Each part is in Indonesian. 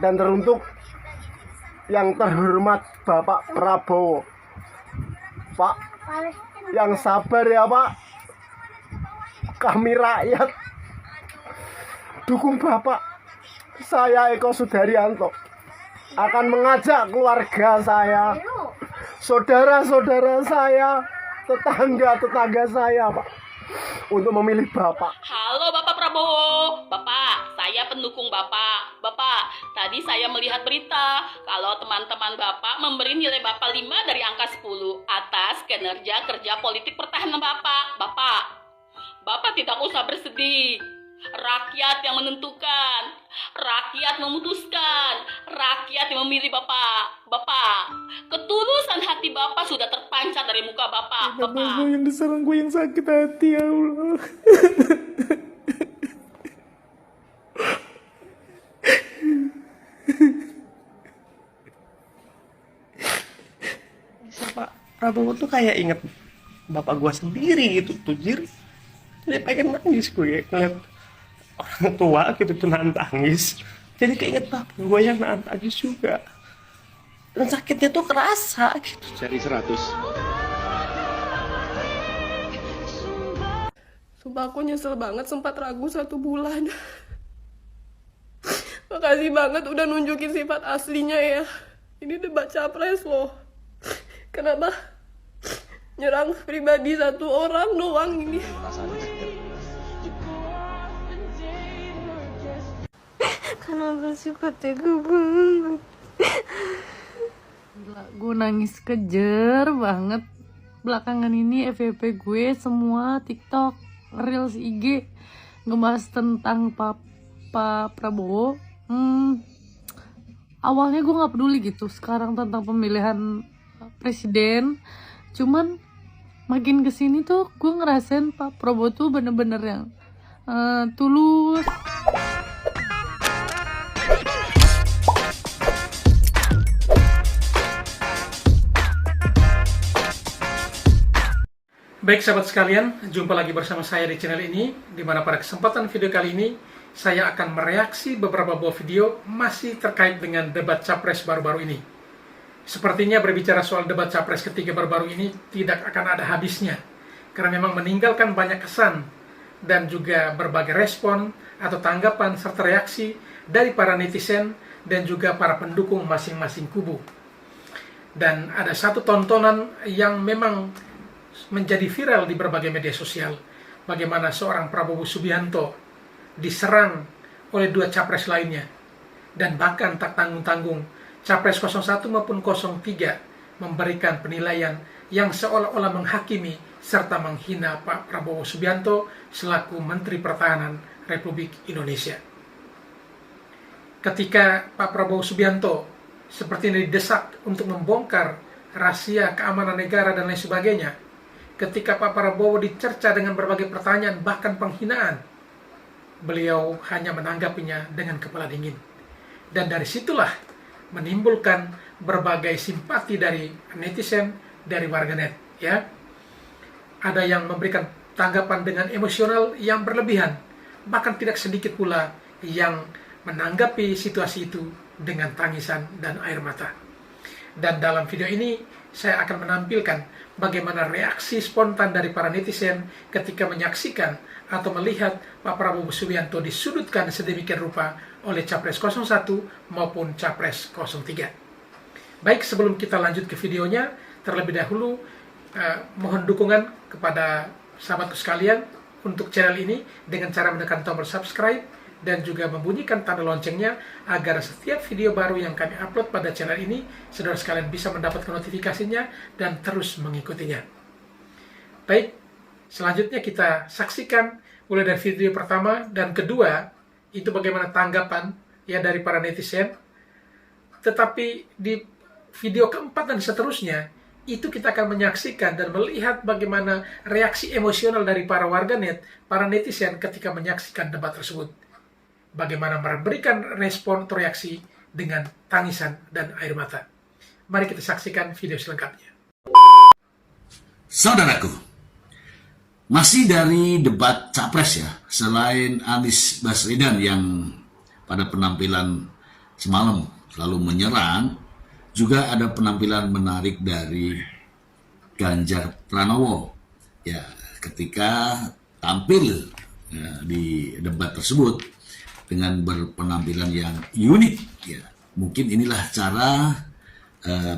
Dan teruntuk yang terhormat Bapak Prabowo, Pak, yang sabar ya Pak. Kami rakyat dukung Bapak. Saya Eko Sudaryanto akan mengajak keluarga saya, saudara-saudara saya, tetangga-tetangga saya Pak, untuk memilih Bapak. Halo Bapak Prabowo. Bapak, saya pendukung Bapak. Bapak, tadi saya melihat berita kalau teman-teman Bapak memberi nilai Bapak 5 dari angka 10 atas kinerja kerja politik pertahanan Bapak. Bapak tidak usah bersedih. Rakyat yang menentukan, rakyat memutuskan, rakyat yang memilih Bapak. Bapak, ketulusan hati Bapak sudah terpancar dari muka Bapak. Kenapa gue yang diserang, gue yang sakit hati, ya Allah. Bisa Pak Prabowo tuh kayak inget bapak gue sendiri gitu tuh, Jir. Jadi pengen nangis gue ngeliat orang tua gitu tuh nangis. Jadi keinget bapak gue yang nangis juga. Dan sakitnya tuh kerasa gitu. Seri 100. Sumpah aku nyesel banget sempat ragu 1 bulan. Makasih banget udah nunjukin sifat aslinya ya. Ini debat capres loh. Kenapa nyerang pribadi 1 orang doang ini? Kenapa sih kok tega banget? Gila, gue nangis kejer banget. Belakangan ini FYP gue semua TikTok, Reels, IG ngebahas tentang Pak Prabowo. Awalnya gue gak peduli gitu sekarang tentang pemilihan presiden. Cuman makin kesini tuh gue ngerasain Pak Prabowo tuh bener-bener yang tulus. Baik sahabat sekalian, jumpa lagi bersama saya di channel ini, di mana pada kesempatan video kali ini saya akan mereaksi beberapa buah video masih terkait dengan debat capres baru-baru ini. Sepertinya berbicara soal debat capres ketiga baru-baru ini tidak akan ada habisnya, karena memang meninggalkan banyak kesan dan juga berbagai respon atau tanggapan serta reaksi dari para netizen dan juga para pendukung masing-masing kubu. Dan ada satu tontonan yang memang menjadi viral di berbagai media sosial, bagaimana seorang Prabowo Subianto diserang oleh 2 capres lainnya, dan bahkan tak tanggung-tanggung capres 01 maupun 03 memberikan penilaian yang seolah-olah menghakimi serta menghina Pak Prabowo Subianto selaku Menteri Pertahanan Republik Indonesia. Ketika Pak Prabowo Subianto seperti ini didesak untuk membongkar rahasia keamanan negara dan lain sebagainya, ketika Pak Prabowo dicerca dengan berbagai pertanyaan bahkan penghinaan, beliau hanya menanggapinya dengan kepala dingin. Dan dari situlah menimbulkan berbagai simpati dari netizen, dari warganet, ya. Ada yang memberikan tanggapan dengan emosional yang berlebihan, bahkan tidak sedikit pula yang menanggapi situasi itu dengan tangisan dan air mata. Dan dalam video ini saya akan menampilkan bagaimana reaksi spontan dari para netizen ketika menyaksikan atau melihat Pak Prabowo Subianto disudutkan sedemikian rupa oleh Capres 01 maupun Capres 03. Baik, sebelum kita lanjut ke videonya, terlebih dahulu mohon dukungan kepada sahabatku sekalian untuk channel ini dengan cara menekan tombol subscribe dan juga membunyikan tanda loncengnya agar setiap video baru yang kami upload pada channel ini, saudara sekalian bisa mendapatkan notifikasinya dan terus mengikutinya. Baik, selanjutnya kita saksikan mulai dari video pertama dan kedua, itu bagaimana tanggapan ya dari para netizen. Tetapi di video keempat dan seterusnya, itu kita akan menyaksikan dan melihat bagaimana reaksi emosional dari para warganet, para netizen ketika menyaksikan debat tersebut. Bagaimana memberikan respon atau reaksi dengan tangisan dan air mata. Mari kita saksikan video selengkapnya. Saudaraku, masih dari debat capres ya, selain Anies Baswedan yang pada penampilan semalam selalu menyerang, juga ada penampilan menarik dari Ganjar Pranowo. Ya, ketika tampil di debat tersebut dengan berpenampilan yang unik, ya mungkin inilah cara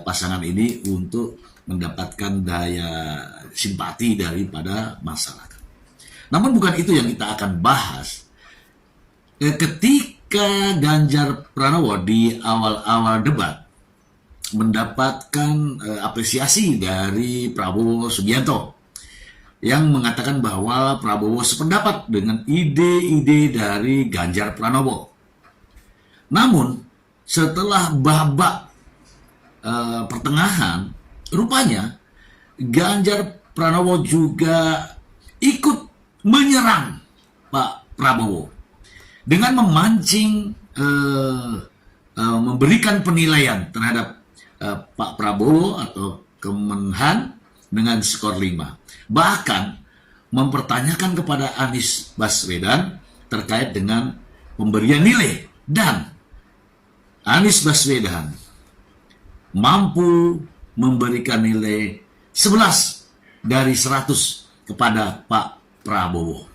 pasangan ini untuk mendapatkan daya simpati daripada masyarakat. Namun bukan itu yang kita akan bahas. Ketika Ganjar Pranowo di awal-awal debat mendapatkan apresiasi dari Prabowo Subianto yang mengatakan bahwa Prabowo sependapat dengan ide-ide dari Ganjar Pranowo. Namun setelah babak pertengahan, rupanya Ganjar Pranowo juga ikut menyerang Pak Prabowo dengan memancing memberikan penilaian terhadap Pak Prabowo atau Kemenhan dengan skor 5. Bahkan mempertanyakan kepada Anies Baswedan terkait dengan pemberian nilai, dan Anies Baswedan mampu memberikan nilai 11 dari 100 kepada Pak Prabowo.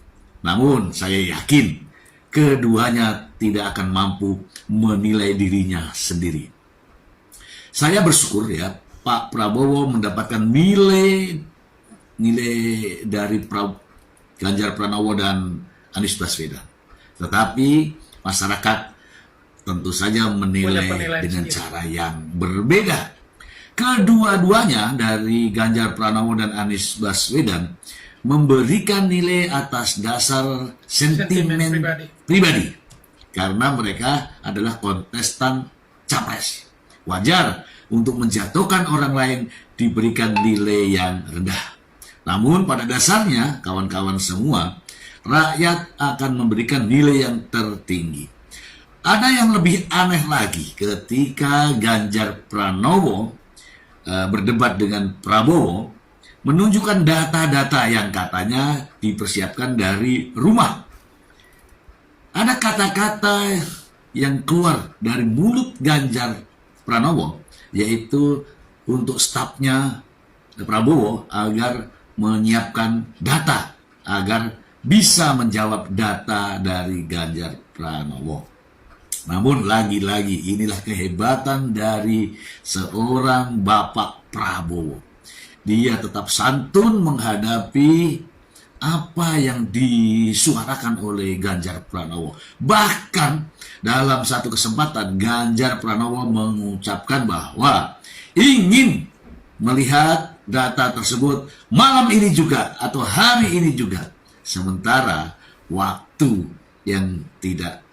Namun saya yakin keduanya tidak akan mampu menilai dirinya sendiri. Saya bersyukur ya, Pak Prabowo mendapatkan nilai dari Ganjar Pranowo dan Anies Baswedan. Tetapi masyarakat tentu saja menilai dengan cara yang berbeda. Kedua-duanya dari Ganjar Pranowo dan Anies Baswedan memberikan nilai atas dasar sentimen pribadi karena mereka adalah kontestan capres. Wajar untuk menjatuhkan orang lain diberikan nilai yang rendah. Namun pada dasarnya kawan-kawan semua, rakyat akan memberikan nilai yang tertinggi. Ada yang lebih aneh lagi ketika Ganjar Pranowo berdebat dengan Prabowo, menunjukkan data-data yang katanya dipersiapkan dari rumah. Ada kata-kata yang keluar dari mulut Ganjar Pranowo, yaitu untuk stafnya Prabowo agar menyiapkan data, agar bisa menjawab data dari Ganjar Pranowo. Namun lagi-lagi inilah kehebatan dari seorang Bapak Prabowo. Dia tetap santun menghadapi apa yang disuarakan oleh Ganjar Pranowo. Bahkan dalam satu kesempatan Ganjar Pranowo mengucapkan bahwa ingin melihat data tersebut malam ini juga atau hari ini juga. Sementara waktu yang tidak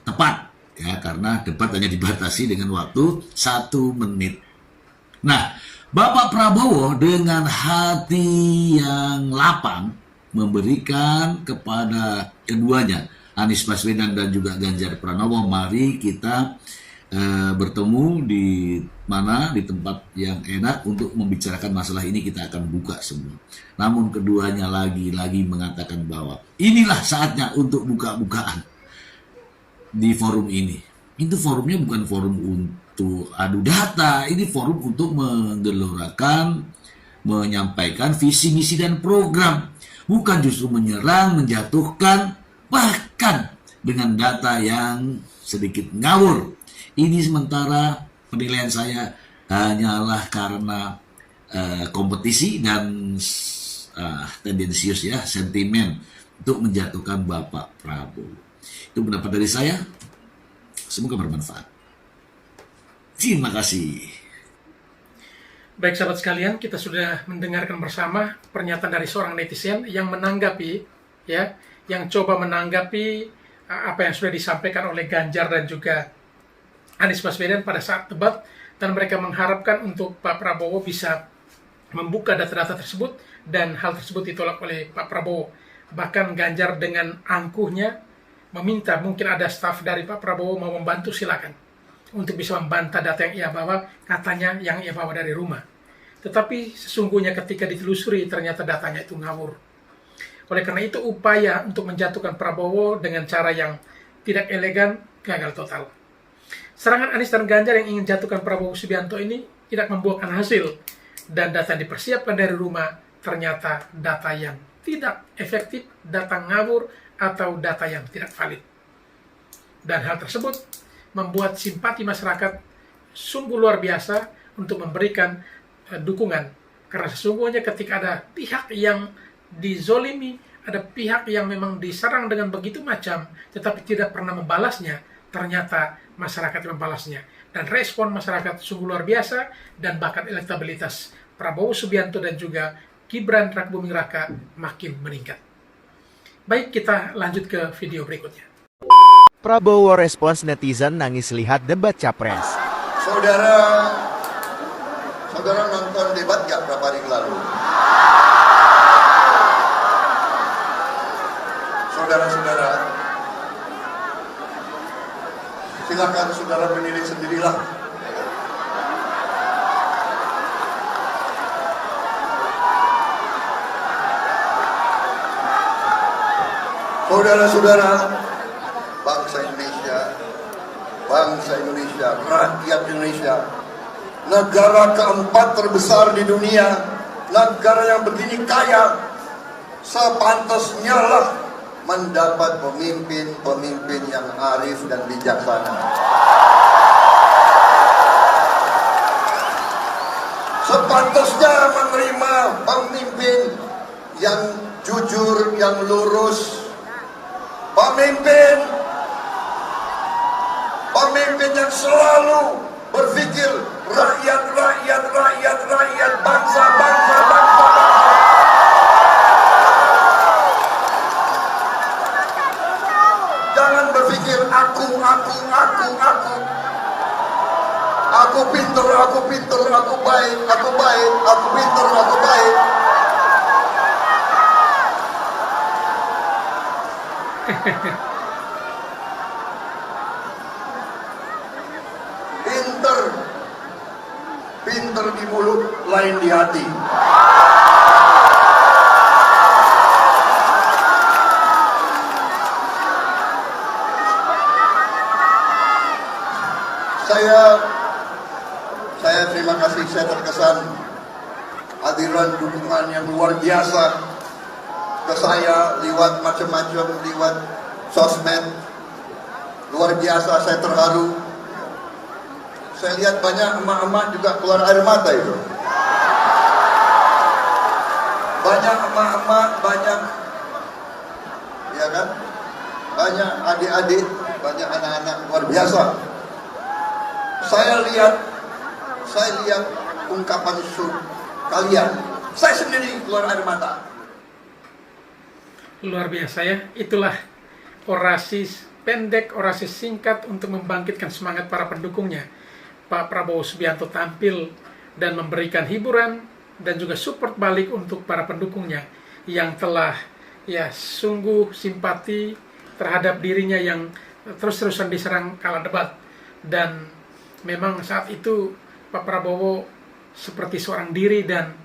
tepat ya, karena debat hanya dibatasi dengan waktu 1 menit. Nah, Bapak Prabowo dengan hati yang lapang memberikan kepada keduanya, Anies Baswedan dan juga Ganjar Pranowo, mari kita bertemu di mana, di tempat yang enak untuk membicarakan masalah ini, kita akan buka semua. Namun keduanya lagi-lagi mengatakan bahwa inilah saatnya untuk buka-bukaan di forum ini. Itu forumnya bukan forum untuk adu data, ini forum untuk menggelorakan, menyampaikan visi, misi, dan program. Bukan justru menyerang, menjatuhkan, bahkan dengan data yang sedikit ngawur. Ini sementara penilaian saya hanyalah karena kompetisi dan tendensius ya, sentimen untuk menjatuhkan Bapak Prabowo. Itu pendapat dari saya. Semoga bermanfaat. Terima kasih. Baik sahabat sekalian, kita sudah mendengarkan bersama pernyataan dari seorang netizen yang menanggapi, ya, yang coba menanggapi apa yang sudah disampaikan oleh Ganjar dan juga Anies Baswedan pada saat debat, dan mereka mengharapkan untuk Pak Prabowo bisa membuka data-data tersebut, dan hal tersebut ditolak oleh Pak Prabowo. Bahkan Ganjar dengan angkuhnya meminta, mungkin ada staf dari Pak Prabowo mau membantu, silakan untuk bisa membantah data yang ia bawa, katanya yang ia bawa dari rumah. Tetapi sesungguhnya ketika ditelusuri ternyata datanya itu ngawur. Oleh karena itu upaya untuk menjatuhkan Prabowo dengan cara yang tidak elegan gagal total. Serangan Anies dan Ganjar yang ingin jatuhkan Prabowo Subianto ini tidak membuahkan hasil, dan data yang dipersiapkan dari rumah ternyata data yang tidak efektif, data ngawur, atau data yang tidak valid. Dan hal tersebut membuat simpati masyarakat sungguh luar biasa untuk memberikan dukungan. Karena sesungguhnya ketika ada pihak yang dizolimi, ada pihak yang memang diserang dengan begitu macam, tetapi tidak pernah membalasnya, ternyata masyarakat membalasnya. Dan respon masyarakat sungguh luar biasa, dan bahkan elektabilitas Prabowo Subianto dan juga Gibran Rakabuming Raka makin meningkat. Baik, kita lanjut ke video berikutnya. Prabowo respons netizen nangis lihat debat capres. Saudara nonton debat gak berapa hari lalu? Saudara-saudara, silakan saudara menilai sendirilah. Saudara-saudara, bangsa Indonesia, rakyat Indonesia, negara keempat terbesar di dunia, negara yang begini kaya, sepantasnya lah mendapat pemimpin yang arif dan bijaksana. Sepantasnya menerima pemimpin yang jujur, yang lurus, pemimpin yang selalu berpikir rakyat, bangsa. Jangan berpikir aku. Aku pintar, aku baik, aku pintar, aku baik. Pintar di mulut, lain di hati. Saya terima kasih, saya terkesan hadiran dukungan yang luar biasa ke saya lewat macam-macam, lewat sosmed. Luar biasa, saya terharu. Saya lihat banyak emak-emak juga keluar air mata itu. Banyak emak-emak, banyak, ya kan? Banyak adik-adik, banyak anak-anak, luar biasa. Saya lihat ungkapan kalian. Saya sendiri keluar air mata. Luar biasa ya, itulah orasi pendek, orasi singkat untuk membangkitkan semangat para pendukungnya. Pak Prabowo Subianto tampil dan memberikan hiburan dan juga support balik untuk para pendukungnya yang telah ya sungguh simpati terhadap dirinya yang terus-terusan diserang kala debat. Dan memang saat itu Pak Prabowo seperti seorang diri dan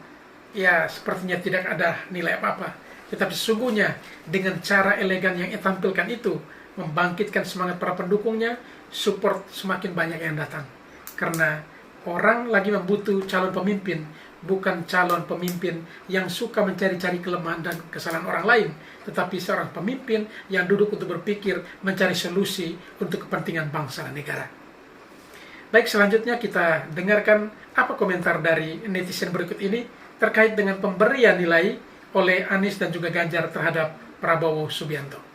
ya sepertinya tidak ada nilai apa-apa. Tetapi sesungguhnya dengan cara elegan yang ia tampilkan itu membangkitkan semangat para pendukungnya, support semakin banyak yang datang. Karena orang lagi membutuh calon pemimpin, bukan calon pemimpin yang suka mencari-cari kelemahan dan kesalahan orang lain, tetapi seorang pemimpin yang duduk untuk berpikir, mencari solusi untuk kepentingan bangsa dan negara. Baik, selanjutnya kita dengarkan apa komentar dari netizen berikut ini terkait dengan pemberian nilai oleh Anies dan juga Ganjar terhadap Prabowo Subianto.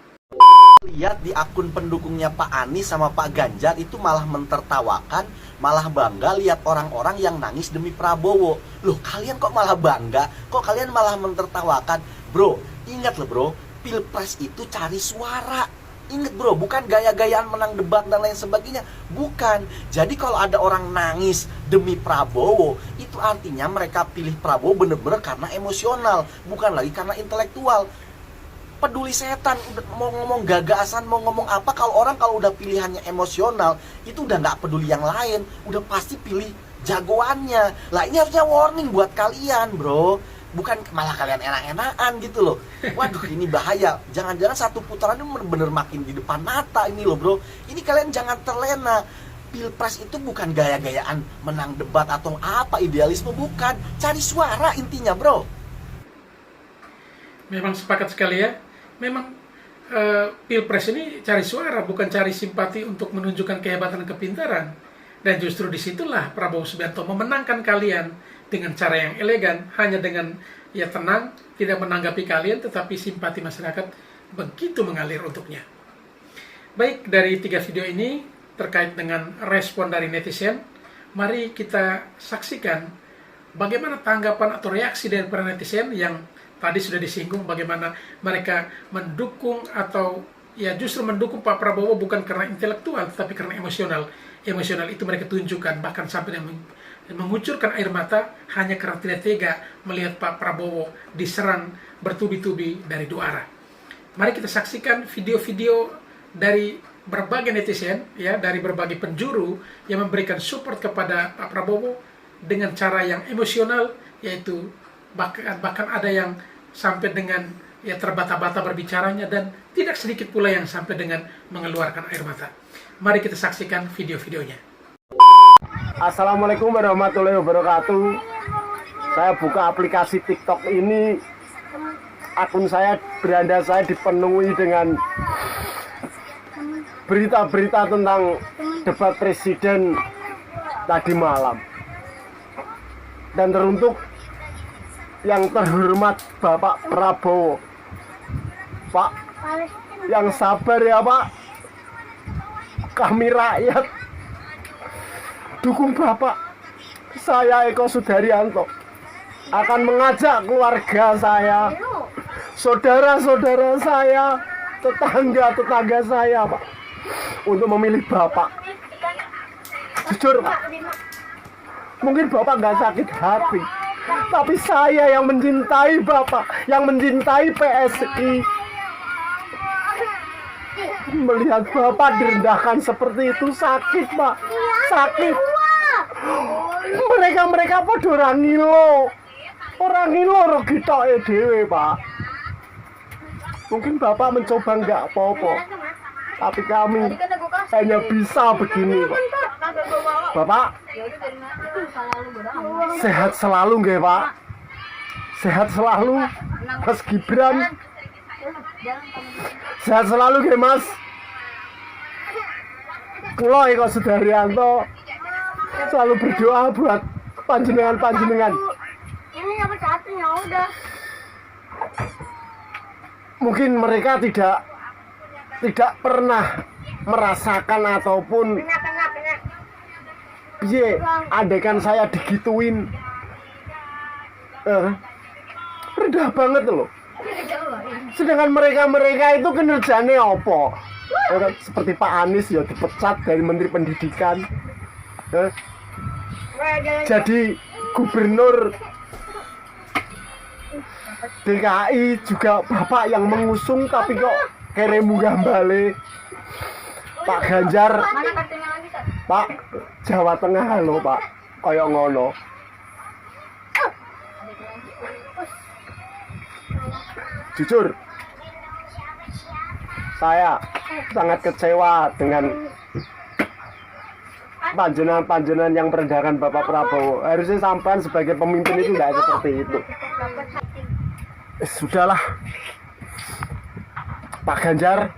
Lihat di akun pendukungnya Pak Anies sama Pak Ganjar itu malah mentertawakan, malah bangga lihat orang-orang yang nangis demi Prabowo. Loh, kalian kok malah bangga? Kok kalian malah mentertawakan? Bro, ingat loh bro, Pilpres itu cari suara. Ingat bro, bukan gaya-gayaan menang debat dan lain sebagainya. Bukan. Jadi kalau ada orang nangis demi Prabowo, itu artinya mereka pilih Prabowo bener-bener karena emosional, bukan lagi karena intelektual. Peduli setan, mau ngomong gagasan, mau ngomong apa, kalau orang kalau udah pilihannya emosional, itu udah nggak peduli yang lain, udah pasti pilih jagoannya. Lah ini harusnya warning buat kalian bro, bukan malah kalian enak-enakan gitu loh. Waduh, ini bahaya. Jangan-jangan satu putaran ini bener-bener makin di depan mata ini loh bro. Ini kalian jangan terlena. Pilpres itu bukan gaya-gayaan menang debat atau apa, idealisme bukan. Cari suara intinya, bro. Memang sepakat sekali ya. Memang Pilpres ini cari suara, bukan cari simpati untuk menunjukkan kehebatan dan kepintaran. Dan justru disitulah Prabowo Subianto memenangkan kalian dengan cara yang elegan, hanya dengan ya tenang, tidak menanggapi kalian, tetapi simpati masyarakat begitu mengalir untuknya. Baik, dari 3 video ini terkait dengan respon dari netizen, mari kita saksikan bagaimana tanggapan atau reaksi dari para netizen yang tadi sudah disinggung, bagaimana mereka mendukung atau ya justru mendukung Pak Prabowo bukan karena intelektual, tetapi karena emosional. Emosional itu mereka tunjukkan, bahkan sampai mengucurkan air mata hanya karena tidak tega melihat Pak Prabowo diserang bertubi-tubi dari 2 arah. Mari kita saksikan video-video dari berbagai netizen, ya, dari berbagai penjuru yang memberikan support kepada Pak Prabowo dengan cara yang emosional, yaitu bahkan ada yang sampai dengan ya terbata-bata berbicaranya, dan tidak sedikit pula yang sampai dengan mengeluarkan air mata. Mari kita saksikan video-videonya. Assalamualaikum warahmatullahi wabarakatuh. Saya buka aplikasi TikTok ini, akun saya, beranda saya dipenuhi dengan berita-berita tentang debat presiden tadi malam. Dan teruntuk yang terhormat Bapak Prabowo, Pak, yang sabar ya Pak, kami rakyat dukung Bapak. Saya Eko Sudaryanto akan mengajak keluarga saya, saudara-saudara saya, tetangga-tetangga saya Pak, untuk memilih Bapak. Jujur Pak, mungkin Bapak nggak sakit hati, tapi saya yang mencintai Bapak, yang mencintai PSI, melihat Bapak direndahkan seperti itu sakit Pak, sakit. Mereka podo orang ngilo rugi toke dhewe Pak. Mungkin Bapak mencoba nggak apa-apa, tapi kami hanya bisa begini Pak. Bapak sehat selalu nggih Pak, sehat selalu Mas Gibran, sehat selalu nggih Mas. Kula Eko Sudaryanto selalu berdoa buat panjenengan. Ini apa satunya udah. Mungkin mereka tidak pernah merasakan ataupun piye, andaikan saya digituin, rendah banget loh. Sedangkan mereka itu kinerjanya apa? Seperti Pak Anies ya dipecat dari Menteri Pendidikan, jadi gubernur DKI juga Bapak yang mengusung, tapi kok kere munggah balik. Pak Ganjar, Pak Jawa Tengah lho Pak, kaya ngono. Jujur, saya sangat kecewa dengan panjenengan yang merendahkan Bapak Prabowo. Harusnya sampean sebagai pemimpin itu tidak seperti itu. Sudahlah, Pak Ganjar,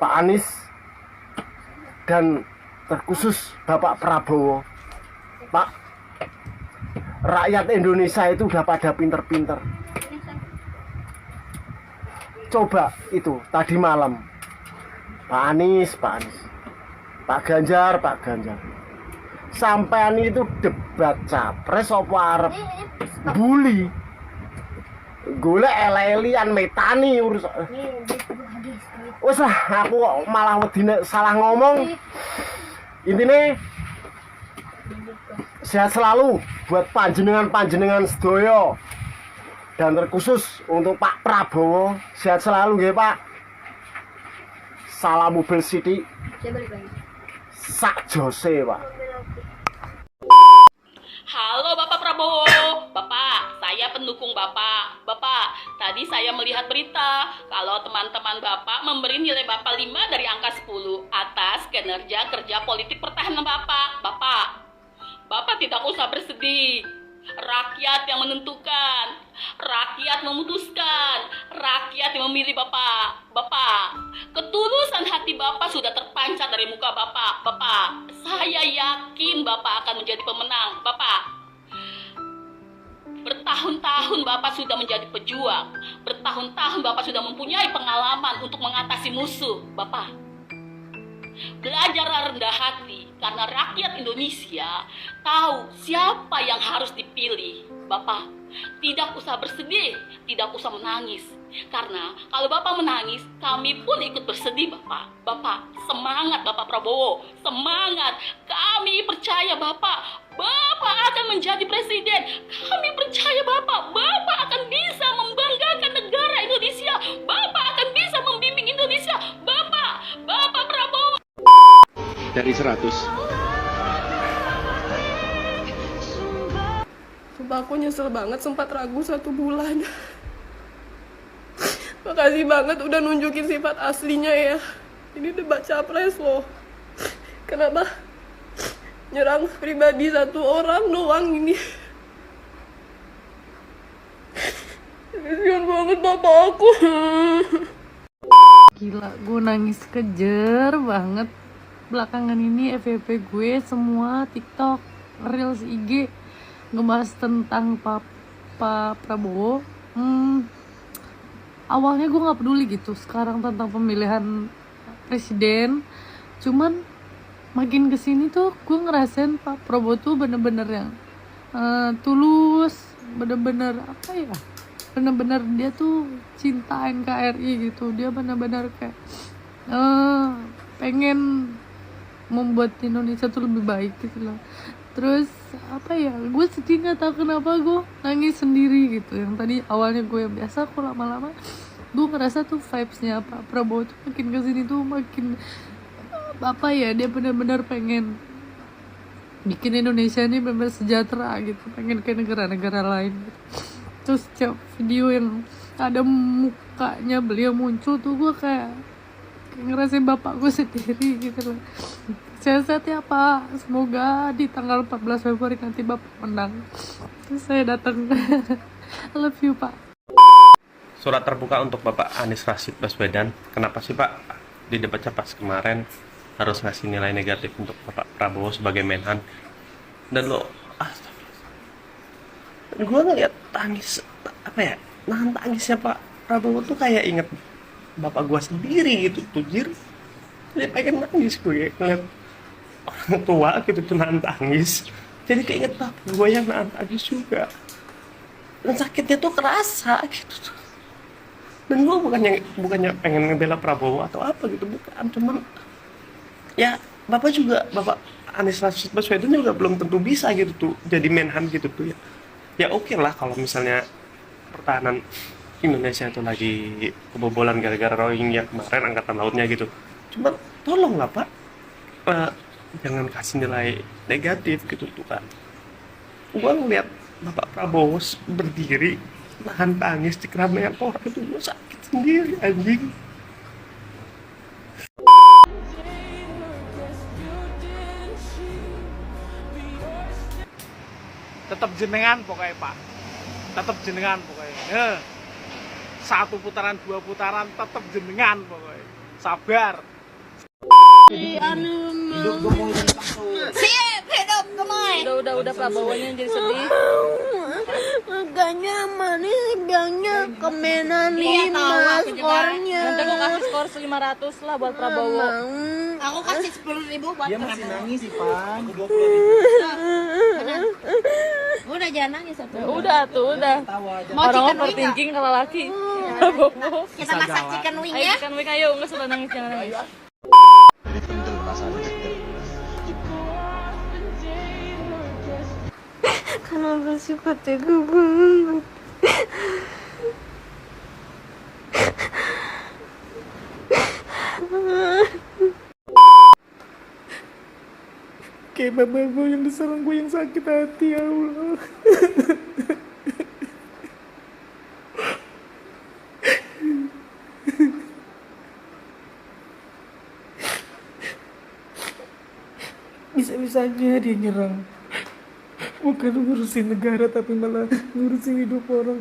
Pak Anies, dan terkhusus Bapak Prabowo, Pak, rakyat Indonesia itu udah pada pinter-pinter. Coba itu tadi malam, Pak Anies, Pak Ganjar, sampean itu debat capres apa arep bully, golek ele-elian metani urusan. Wes lah, aku kok malah wedine salah ngomong. Intine sehat selalu buat panjenengan sedoyo, dan terkhusus untuk Pak Prabowo, sehat selalu nggih Pak. Salam mobil sithik. Sak jose Pak. Halo Bapak Prabowo, Bapak, saya pendukung Bapak. Bapak Bapak, tadi saya melihat berita kalau teman-teman Bapak memberi nilai Bapak 5 dari angka 10 atas kinerja kerja politik pertahanan Bapak. Bapak tidak usah bersedih. Rakyat yang menentukan, rakyat memutuskan, rakyat yang memilih Bapak. Ketulusan hati Bapak sudah terpancar dari muka Bapak. Saya yakin Bapak akan menjadi pemenang. Bertahun-tahun Bapak sudah menjadi pejuang. Bertahun-tahun Bapak sudah mempunyai pengalaman untuk mengatasi musuh. Belajarlah rendah hati, karena rakyat Indonesia tahu siapa yang harus dipilih. Bapak, tidak usah bersedih, tidak usah menangis. Karena kalau Bapak menangis, kami pun ikut bersedih, Bapak, semangat Bapak Prabowo, semangat. Kami percaya Bapak akan menjadi presiden. Kami percaya Bapak akan bisa membanggakan negara Indonesia. Bapak akan bisa membimbing Indonesia. Bapak Prabowo. Dari 100. Sumpah aku nyesel banget sempat ragu 1 bulan. Makasih banget udah nunjukin sifat aslinya ya. Ini debat capres loh. Kenapa nyerang pribadi 1 orang doang ini? Kasian banget bapak aku. Gila, gue nangis kejer banget. Belakangan ini FYP gue semua TikTok, Reels IG ngebahas tentang Pak Prabowo. Awalnya gue nggak peduli gitu. Sekarang tentang pemilihan presiden, cuman makin kesini tuh gue ngerasain Pak Prabowo tuh bener-bener yang tulus, bener-bener apa ya? Bener-bener dia tuh cinta NKRI gitu. Dia bener-bener kayak pengen membuat Indonesia tuh lebih baik gitu loh. Terus apa ya, gue sedih nggak tahu kenapa gue nangis sendiri gitu. Yang tadi awalnya gue yang biasa, kok lama-lama gue ngerasa tuh vibesnya Pak Prabowo tuh makin kesini tuh makin apa ya, dia benar-benar pengen bikin Indonesia ini benar sejahtera gitu, pengen ke negara-negara lain gitu. Terus setiap video yang ada mukanya beliau muncul tuh gue kayak ngerasain bapak gue sendiri gitu loh. Sehat-sehat ya Pak, semoga di tanggal 14 Februari nanti Bapak menang. Terus saya datang. I love you Pak. Surat terbuka untuk Bapak Anies Rashid Baswedan. Kenapa sih Pak di debat capres kemarin harus ngasih nilai negatif untuk Bapak Prabowo sebagai Menhan? Dan lo, gue ngeliat tangis, apa ya, nahan tangisnya Pak Prabowo tuh kayak inget bapak gue sendiri gitu tuh, jir. Dia pengen nangis gue ngeliat orang tua gitu tuh nahan tangis. Jadi keinget bapak gue yang nahan tangis juga. Dan sakitnya tuh kerasa gitu tuh. Dan gue bukannya pengen ngebela Prabowo atau apa gitu, bukan. Cuman ya bapak Anies Rashid Baswedan juga belum tentu bisa gitu tuh jadi Menhan gitu tuh ya. Ya oke lah kalau misalnya pertahanan Indonesia itu lagi kebobolan gara-gara Rohingya kemarin, angkatan lautnya gitu. Cuman tolonglah Pak, jangan kasih nilai negatif gitu tuh kan. Gue ngeliat Bapak Prabowo berdiri nahan tangis di keramaian orang itu, gue sakit sendiri anjing. Tetap jenengan pokoknya Pak, tetap jenengan pokoknya. 1 putaran 2 putaran tetap jenengan pokoknya, sabar. Siap, hidup gemoy. Udah Prabowonya jadi sedih. Makanya manis bilangnya kemenan 5 skornya. Nanti aku kasih skor 500 lah buat Prabowo. Aku kasih 10.000 buat Dia masih nangis sih Pak. Udah jangan nangis satu. Udah tuh, udah. Mau Orang chicken wing overthinking kalau laki. Kita masak chicken wing Ayo ya. chicken wing, ayo, enggak sudah nangis, jangan nangis. Kenapa sih kok tega banget? Kayak bapak gue yang diserang, gue yang sakit hati, ya Allah. Bisa-bisanya dia nyerang. Bukan ngurusin negara tapi malah ngurusin hidup orang.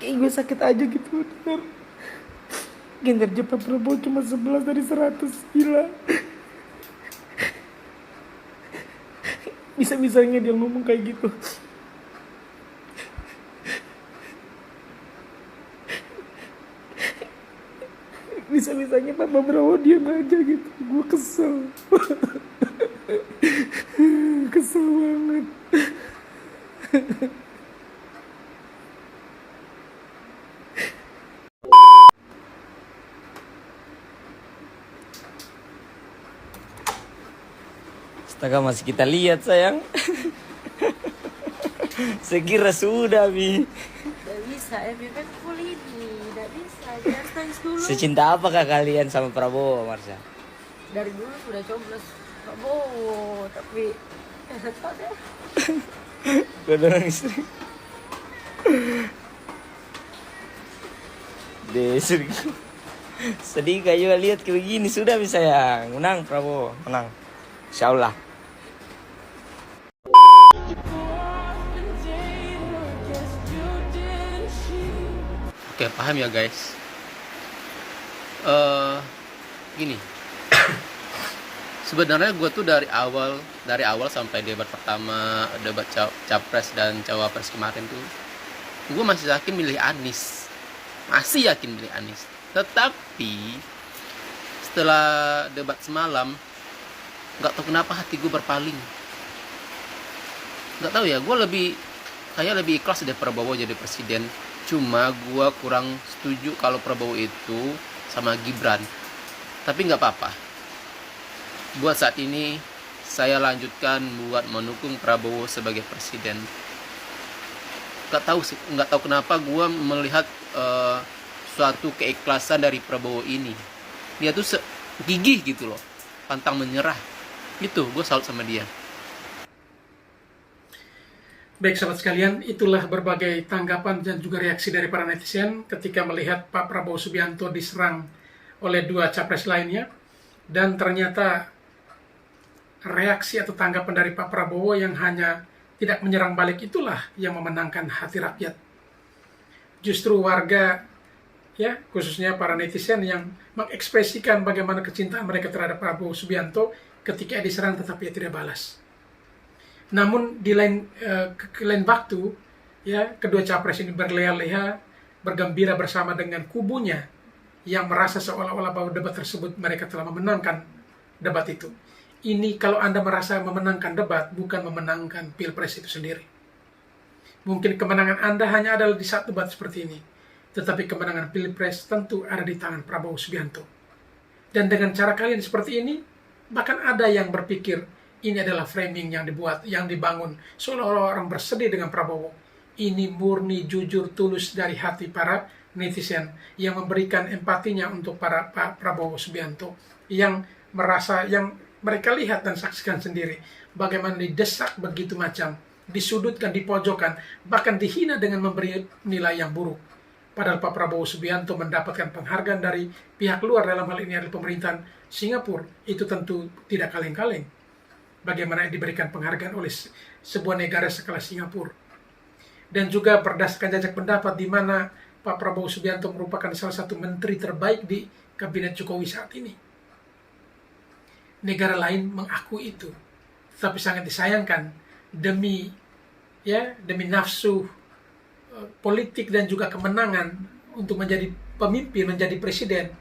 Kayak gue sakit aja gitu bener. Kinerja Pak Prabowo cuma 11 dari 100, gila. Bisa-bisanya dia ngomong kayak gitu. Bisa-bisanya Pak Prabowo diam aja gitu. Gue kesel. Kesel banget. Astaga, masih kita lihat sayang. Sekira sudah, Bi. Tidak bisa, bebek full ini. Tidak bisa, jangan nangis dulu. Secinta apakah kalian sama Prabowo, Marsha? Dari dulu sudah coblos Prabowo, tapi tak deh. Gue nangis. Sedih kayak juga lihat kayak begini. Sudah bisa ya, menang Prabowo, menang. Insya Allah. Oke, paham ya guys. Gini. Sebenarnya gue tuh dari awal sampai debat pertama, debat capres dan cawapres kemarin tuh, gue masih yakin milih Anies. Tetapi setelah debat semalam, nggak tahu kenapa hati gue berpaling. Nggak tahu ya, gue lebih ikhlas deh Prabowo jadi presiden. Cuma gue kurang setuju kalau Prabowo itu sama Gibran. Tapi nggak apa-apa. Buat saat ini saya lanjutkan buat mendukung Prabowo sebagai presiden. Nggak tahu kenapa gue melihat suatu keikhlasan dari Prabowo ini. Dia tuh gigih gitu loh, pantang menyerah. Gitu, gue salut sama dia. Baik sahabat sekalian, itulah berbagai tanggapan dan juga reaksi dari para netizen ketika melihat Pak Prabowo Subianto diserang oleh dua capres lainnya. Dan ternyata reaksi atau tanggapan dari Pak Prabowo yang hanya tidak menyerang balik itulah yang memenangkan hati rakyat. Justru warga, ya khususnya para netizen yang mengekspresikan bagaimana kecintaan mereka terhadap Prabowo Subianto ketika diserang tetapi tidak balas. Namun di lain waktu, ya kedua capres ini berleha-leha, bergembira bersama dengan kubunya yang merasa seolah-olah bahwa debat tersebut mereka telah memenangkan debat itu. Ini kalau Anda merasa memenangkan debat, bukan memenangkan pilpres itu sendiri. Mungkin kemenangan Anda hanya adalah di saat debat seperti ini, tetapi kemenangan pilpres tentu ada di tangan Prabowo Subianto. Dan dengan cara kalian seperti ini, bahkan ada yang berpikir ini adalah framing yang dibangun seolah-olah orang bersedih dengan Prabowo. Ini murni, jujur, tulus dari hati para netizen yang memberikan empatinya untuk para Pak Prabowo Subianto yang merasa, yang mereka lihat dan saksikan sendiri bagaimana didesak begitu macam, disudutkan, dipojokkan, bahkan dihina dengan memberi nilai yang buruk. Padahal Pak Prabowo Subianto mendapatkan penghargaan dari pihak luar, dalam hal ini adalah pemerintahan Singapura, itu tentu tidak kaleng-kaleng. Bagaimana diberikan penghargaan oleh sebuah negara sekelas Singapura. Dan juga berdasarkan jajak pendapat di mana Pak Prabowo Subianto merupakan salah satu menteri terbaik di kabinet Jokowi saat ini. Negara lain mengakui itu. Tetapi sangat disayangkan demi nafsu politik dan juga kemenangan untuk menjadi pemimpin, menjadi presiden,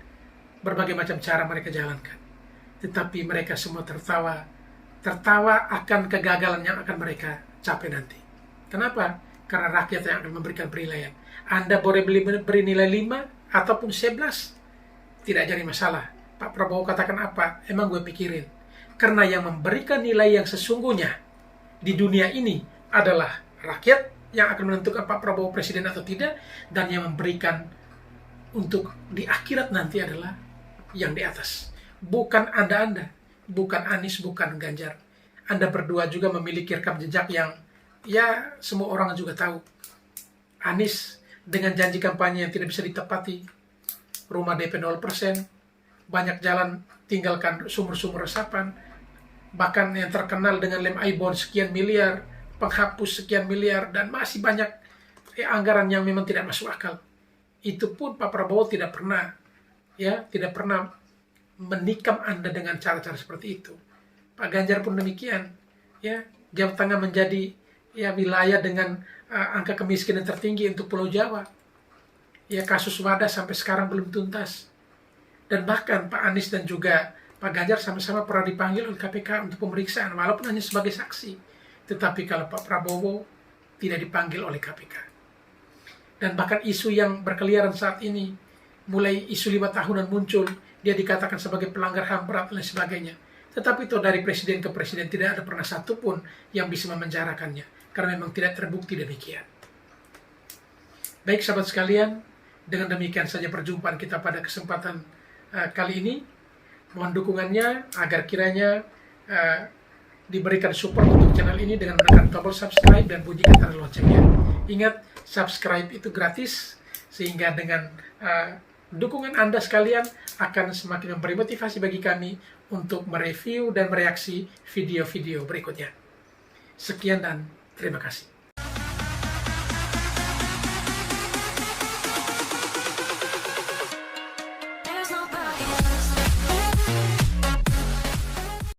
berbagai macam cara mereka jalankan. Tetapi mereka semua tertawa akan kegagalan yang akan mereka capai nanti. Kenapa? Karena rakyat yang akan memberikan penilaian. Anda boleh beri nilai 5 ataupun 11, tidak jadi masalah. Pak Prabowo katakan apa? Emang gue pikirin. Karena yang memberikan nilai yang sesungguhnya di dunia ini adalah rakyat yang akan menentukan Pak Prabowo presiden atau tidak, dan yang memberikan untuk di akhirat nanti adalah yang di atas. Bukan Anda, bukan Anies, bukan Ganjar. Anda berdua juga memiliki rekam jejak yang ya semua orang juga tahu. Anies dengan janji kampanye yang tidak bisa ditepati, rumah DP 0%, banyak jalan tinggalkan sumur-sumur resapan, bahkan yang terkenal dengan lem Aibon sekian miliar, penghapus sekian miliar, dan masih banyak anggaran yang memang tidak masuk akal. Itu pun Pak Prabowo tidak pernah menikam Anda dengan cara-cara seperti itu. Pak Ganjar pun demikian. Ya, Jawa Tengah menjadi wilayah dengan angka kemiskinan tertinggi untuk Pulau Jawa. Ya, kasus wadah sampai sekarang belum tuntas. Dan bahkan Pak Anies dan juga Pak Ganjar sama-sama pernah dipanggil oleh KPK untuk pemeriksaan, walaupun hanya sebagai saksi. Tetapi kalau Pak Prabowo tidak dipanggil oleh KPK. Dan bahkan isu yang berkeliaran saat ini, mulai isu 5 tahunan muncul, dia dikatakan sebagai pelanggar HAM berat dan sebagainya. Tetapi itu dari presiden ke presiden tidak ada pernah satupun yang bisa memenjarakannya, karena memang tidak terbukti demikian. Baik sahabat sekalian, dengan demikian saja perjumpaan kita pada kesempatan kali ini. Mohon dukungannya agar kiranya diberikan support untuk channel ini dengan menekan tombol subscribe dan bunyikan tanda loncengnya. Ingat, subscribe itu gratis, sehingga dengan dukungan Anda sekalian akan semakin memberi motivasi bagi kami untuk mereview dan mereaksi video-video berikutnya. Sekian dan terima kasih.